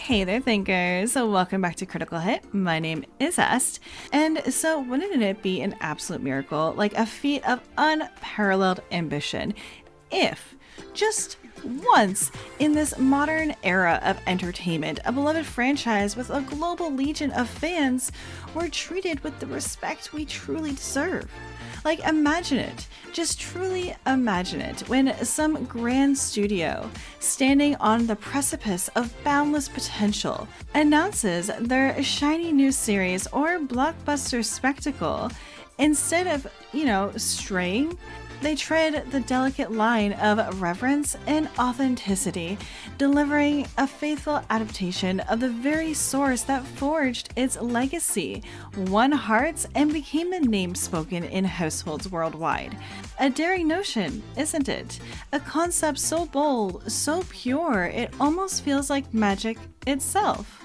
Hey there, thinkers. So welcome back to Critical Hit. My name is Est. And so wouldn't it be an absolute miracle, like a feat of unparalleled ambition, if just once in this modern era of entertainment, a beloved franchise with a global legion of fans were treated with the respect we truly deserve? Like, imagine it. Just truly imagine it when some grand studio, standing on the precipice of boundless potential, announces their shiny new series or blockbuster spectacle. Instead of, straying, they tread the delicate line of reverence and authenticity, delivering a faithful adaptation of the very source that forged its legacy, won hearts, and became the name spoken in households worldwide. A daring notion, isn't it? A concept so bold, so pure, it almost feels like magic itself.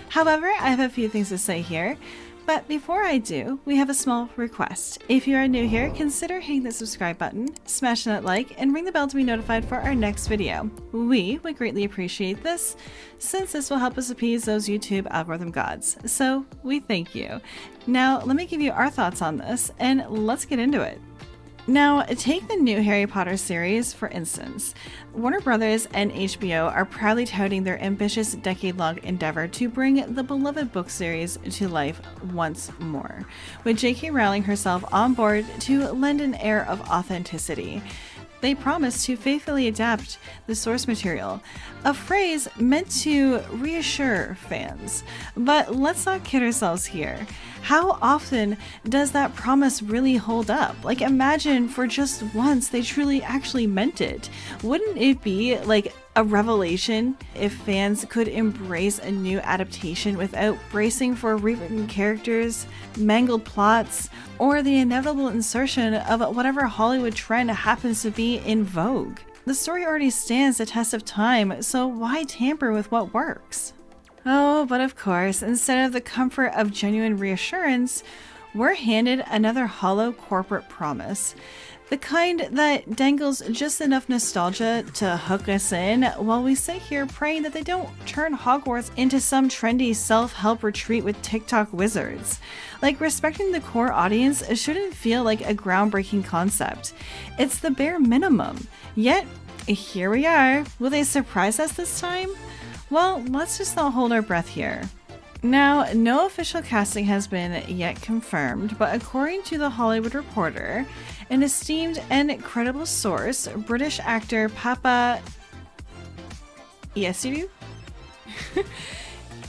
However, I have a few things to say here. But before I do, we have a small request. If you are new here, consider hitting the subscribe button, smashing that like, and ring the bell to be notified for our next video. We would greatly appreciate this, since this will help us appease those YouTube algorithm gods. So we thank you. Now, let me give you our thoughts on this, and let's get into it. Now, take the new Harry Potter series, for instance. Warner Brothers and HBO are proudly touting their ambitious decade-long endeavor to bring the beloved book series to life once more, with J.K. Rowling herself on board to lend an air of authenticity. They promise to faithfully adapt the source material, a phrase meant to reassure fans. But let's not kid ourselves here. How often does that promise really hold up? Like, imagine for just once they truly actually meant it. Wouldn't it be like a revelation if fans could embrace a new adaptation without bracing for rewritten characters, mangled plots, or the inevitable insertion of whatever Hollywood trend happens to be in vogue? The story already stands the test of time, so why tamper with what works? Oh, but of course, instead of the comfort of genuine reassurance, we're handed another hollow corporate promise. The kind that dangles just enough nostalgia to hook us in while we sit here praying that they don't turn Hogwarts into some trendy self-help retreat with TikTok wizards. Like, respecting the core audience shouldn't feel like a groundbreaking concept. It's the bare minimum. Yet, here we are. Will they surprise us this time? Well, let's just not hold our breath here. Now, no official casting has been yet confirmed, but according to The Hollywood Reporter, an esteemed and credible source, British actor Papa Yesu?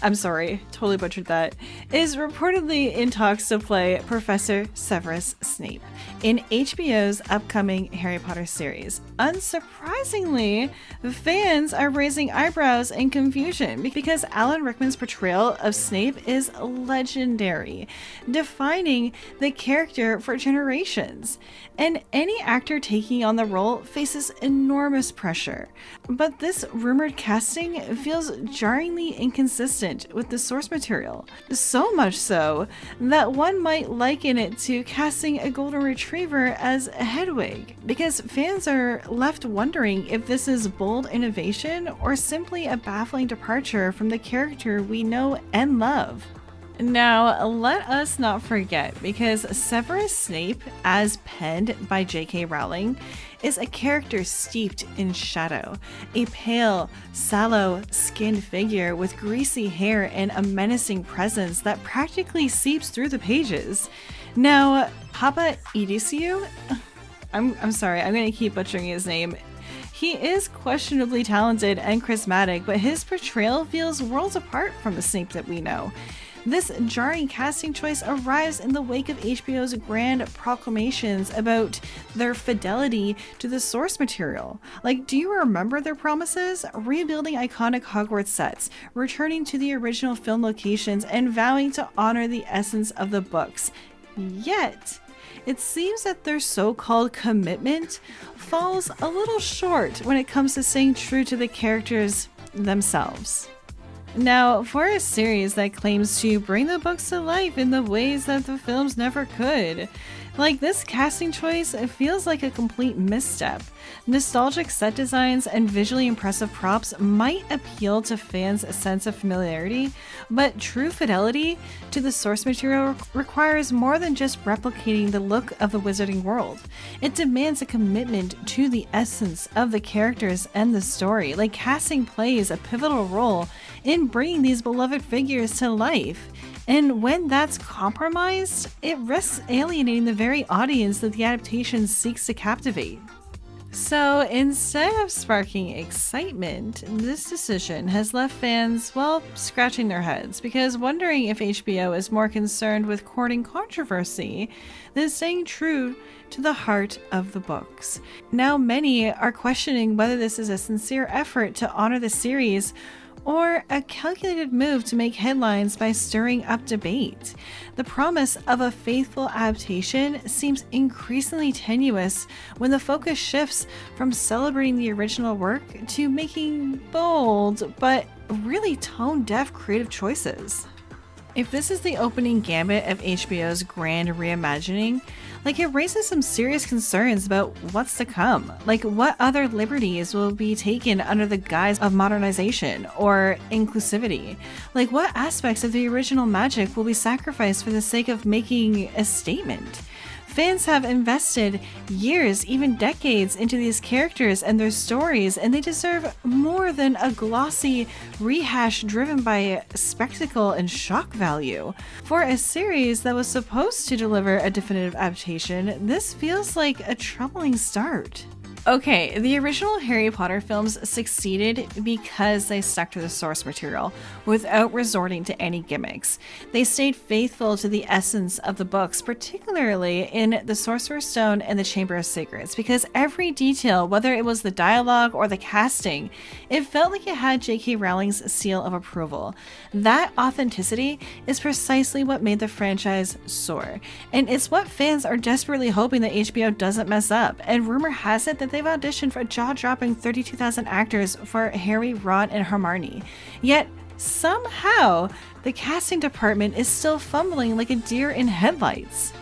I'm sorry, totally butchered that, is reportedly in talks to play Professor Severus Snape in HBO's upcoming Harry Potter series. Unsurprisingly, fans are raising eyebrows in confusion because Alan Rickman's portrayal of Snape is legendary, defining the character for generations. And any actor taking on the role faces enormous pressure. But this rumored casting feels jarringly inconsistent with the source material. So much so that one might liken it to casting a golden retriever as Hedwig, because fans are left wondering if this is bold innovation or simply a baffling departure from the character we know and love. Now, let us not forget, because Severus Snape, as penned by J.K. Rowling, is a character steeped in shadow, a pale, sallow-skinned figure with greasy hair and a menacing presence that practically seeps through the pages. Now, Papa Edisiu? I'm sorry, I'm going to keep butchering his name. He is questionably talented and charismatic, but his portrayal feels worlds apart from the Snape that we know. This jarring casting choice arrives in the wake of HBO's grand proclamations about their fidelity to the source material. Like, do you remember their promises? Rebuilding iconic Hogwarts sets, returning to the original film locations, and vowing to honor the essence of the books. Yet, it seems that their so-called commitment falls a little short when it comes to staying true to the characters themselves. Now, for a series that claims to bring the books to life in the ways that the films never could, like this casting choice, it feels like a complete misstep. Nostalgic set designs and visually impressive props might appeal to fans' sense of familiarity, but true fidelity to the source material requires more than just replicating the look of the wizarding world. It demands a commitment to the essence of the characters and the story. Like, casting plays a pivotal role in bringing these beloved figures to life. And when that's compromised, it risks alienating the very audience that the adaptation seeks to captivate. So instead of sparking excitement, this decision has left fans, well, scratching their heads, because wondering if HBO is more concerned with courting controversy than staying true to the heart of the books. Now many are questioning whether this is a sincere effort to honor the series or a calculated move to make headlines by stirring up debate. The promise of a faithful adaptation seems increasingly tenuous when the focus shifts from celebrating the original work to making bold but really tone-deaf creative choices. If this is the opening gambit of HBO's grand reimagining, like, it raises some serious concerns about what's to come. Like, what other liberties will be taken under the guise of modernization or inclusivity? Like, what aspects of the original magic will be sacrificed for the sake of making a statement? Fans have invested years, even decades, into these characters and their stories, and they deserve more than a glossy rehash driven by spectacle and shock value. For a series that was supposed to deliver a definitive adaptation, this feels like a troubling start. Okay, the original Harry Potter films succeeded because they stuck to the source material without resorting to any gimmicks. They stayed faithful to the essence of the books, particularly in the Sorcerer's Stone and the Chamber of Secrets, because every detail, whether it was the dialogue or the casting, it felt like it had J.K. Rowling's seal of approval. That authenticity is precisely what made the franchise soar, and it's what fans are desperately hoping that HBO doesn't mess up. And rumor has it that they've auditioned for a jaw-dropping 32,000 actors for Harry, Ron, and Hermione. Yet, somehow, the casting department is still fumbling like a deer in headlights.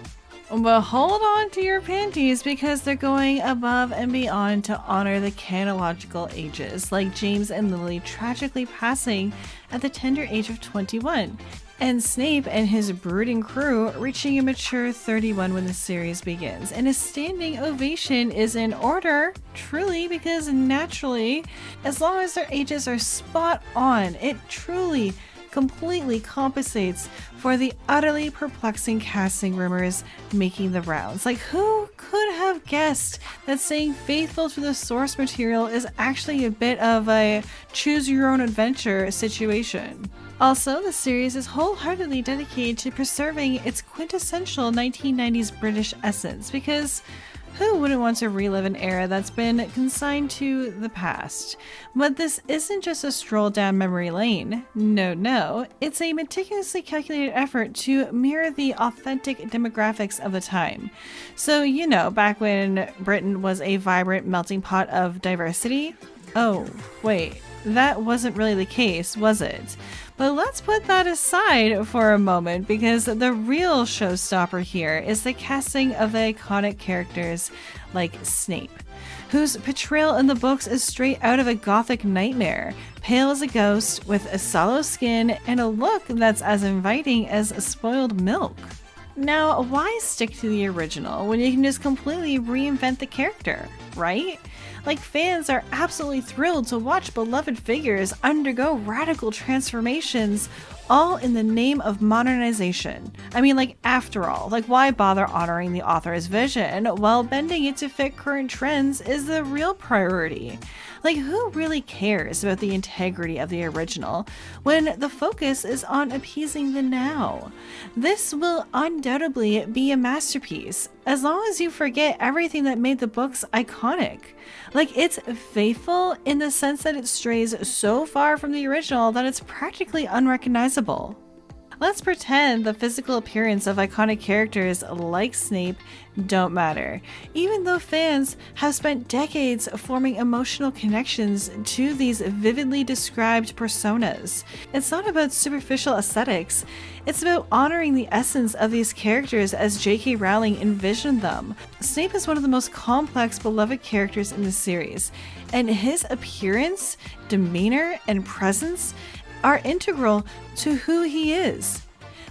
But hold on to your panties, because they're going above and beyond to honor the chronological ages, like James and Lily tragically passing at the tender age of 21. And Snape and his brooding crew reaching a mature 31 when the series begins. And a standing ovation is in order, truly, because naturally, as long as their ages are spot on, it truly, completely compensates for the utterly perplexing casting rumors making the rounds. Like, who could have guessed that staying faithful to the source material is actually a bit of a choose your own adventure situation? Also, the series is wholeheartedly dedicated to preserving its quintessential 1990s British essence, because who wouldn't want to relive an era that's been consigned to the past? But this isn't just a stroll down memory lane. No, it's a meticulously calculated effort to mirror the authentic demographics of the time. So, you know, back when Britain was a vibrant melting pot of diversity? Oh, wait, that wasn't really the case, was it? But let's put that aside for a moment, because the real showstopper here is the casting of the iconic characters like Snape, whose portrayal in the books is straight out of a gothic nightmare, pale as a ghost with a sallow skin and a look that's as inviting as spoiled milk. Now, why stick to the original when you can just completely reinvent the character, right? Like, fans are absolutely thrilled to watch beloved figures undergo radical transformations, all in the name of modernization. I mean, like, after all, like, why bother honoring the author's vision while bending it to fit current trends is the real priority? Like, who really cares about the integrity of the original when the focus is on appeasing the now? This will undoubtedly be a masterpiece, as long as you forget everything that made the books iconic. Like, it's faithful in the sense that it strays so far from the original that it's practically unrecognizable. Let's pretend the physical appearance of iconic characters like Snape don't matter, even though fans have spent decades forming emotional connections to these vividly described personas. It's not about superficial aesthetics, it's about honoring the essence of these characters as J.K. Rowling envisioned them. Snape is one of the most complex, beloved characters in the series, and his appearance, demeanor, and presence are integral to who he is.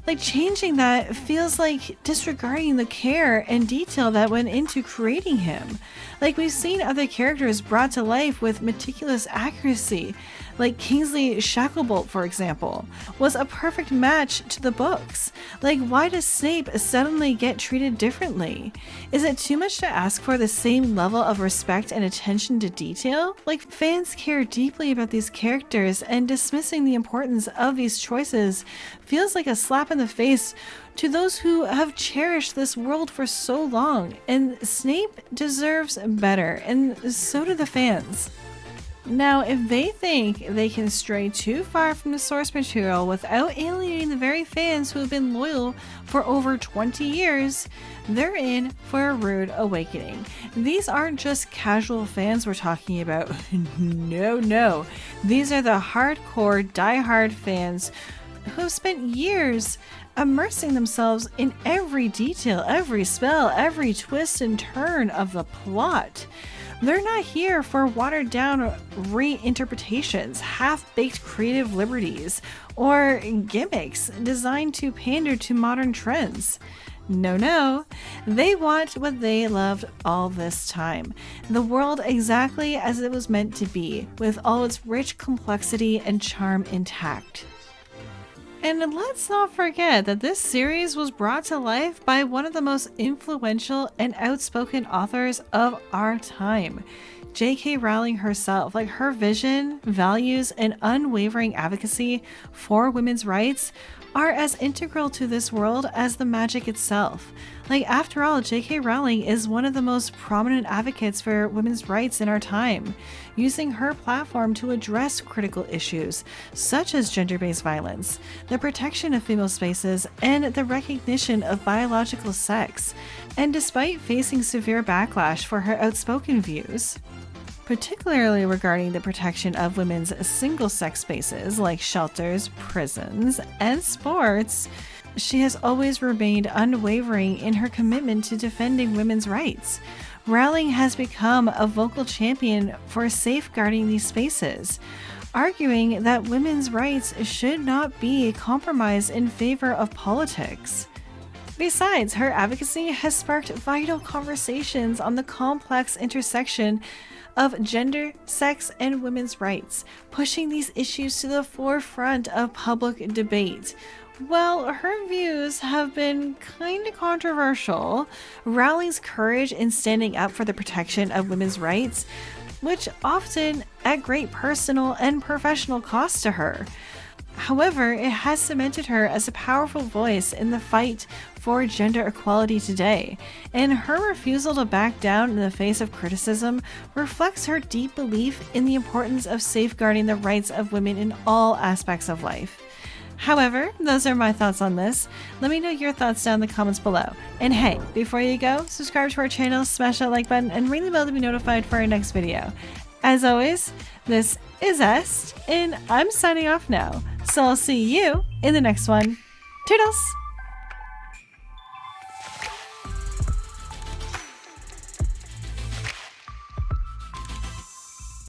Like, changing that feels like disregarding the care and detail that went into creating him. Like, we've seen other characters brought to life with meticulous accuracy, like Kingsley Shacklebolt, for example, was a perfect match to the books. Like, why does Snape suddenly get treated differently? Is it too much to ask for the same level of respect and attention to detail? Like, fans care deeply about these characters, and dismissing the importance of these choices feels like a slap in the face to those who have cherished this world for so long. And Snape deserves better, and so do the fans. Now, if they think they can stray too far from the source material without alienating the very fans who have been loyal for over 20 years, they're in for a rude awakening. These aren't just casual fans we're talking about. No. These are the hardcore, die-hard fans who have spent years immersing themselves in every detail, every spell, every twist and turn of the plot. They're not here for watered down reinterpretations, half-baked creative liberties, or gimmicks designed to pander to modern trends. No, they want what they loved all this time. The world exactly as it was meant to be, with all its rich complexity and charm intact. And let's not forget that this series was brought to life by one of the most influential and outspoken authors of our time, J.K. Rowling herself. Like, her vision, values, and unwavering advocacy for women's rights are as integral to this world as the magic itself. Like, after all, J.K. Rowling is one of the most prominent advocates for women's rights in our time, using her platform to address critical issues such as gender-based violence, the protection of female spaces, and the recognition of biological sex. And despite facing severe backlash for her outspoken views, particularly regarding the protection of women's single-sex spaces like shelters, prisons, and sports, she has always remained unwavering in her commitment to defending women's rights. Rowling has become a vocal champion for safeguarding these spaces, arguing that women's rights should not be compromised in favor of politics. Besides, her advocacy has sparked vital conversations on the complex intersection of gender, sex, and women's rights, pushing these issues to the forefront of public debate. While her views have been kind of controversial, Rowling's courage in standing up for the protection of women's rights, which often at great personal and professional cost to her. However, it has cemented her as a powerful voice in the fight for gender equality today, and her refusal to back down in the face of criticism reflects her deep belief in the importance of safeguarding the rights of women in all aspects of life. However, those are my thoughts on this. Let me know your thoughts down in the comments below. And hey, before you go, subscribe to our channel, smash that like button, and ring the bell to be notified for our next video. As always, this is Est, and I'm signing off now. So I'll see you in the next one. Toodles!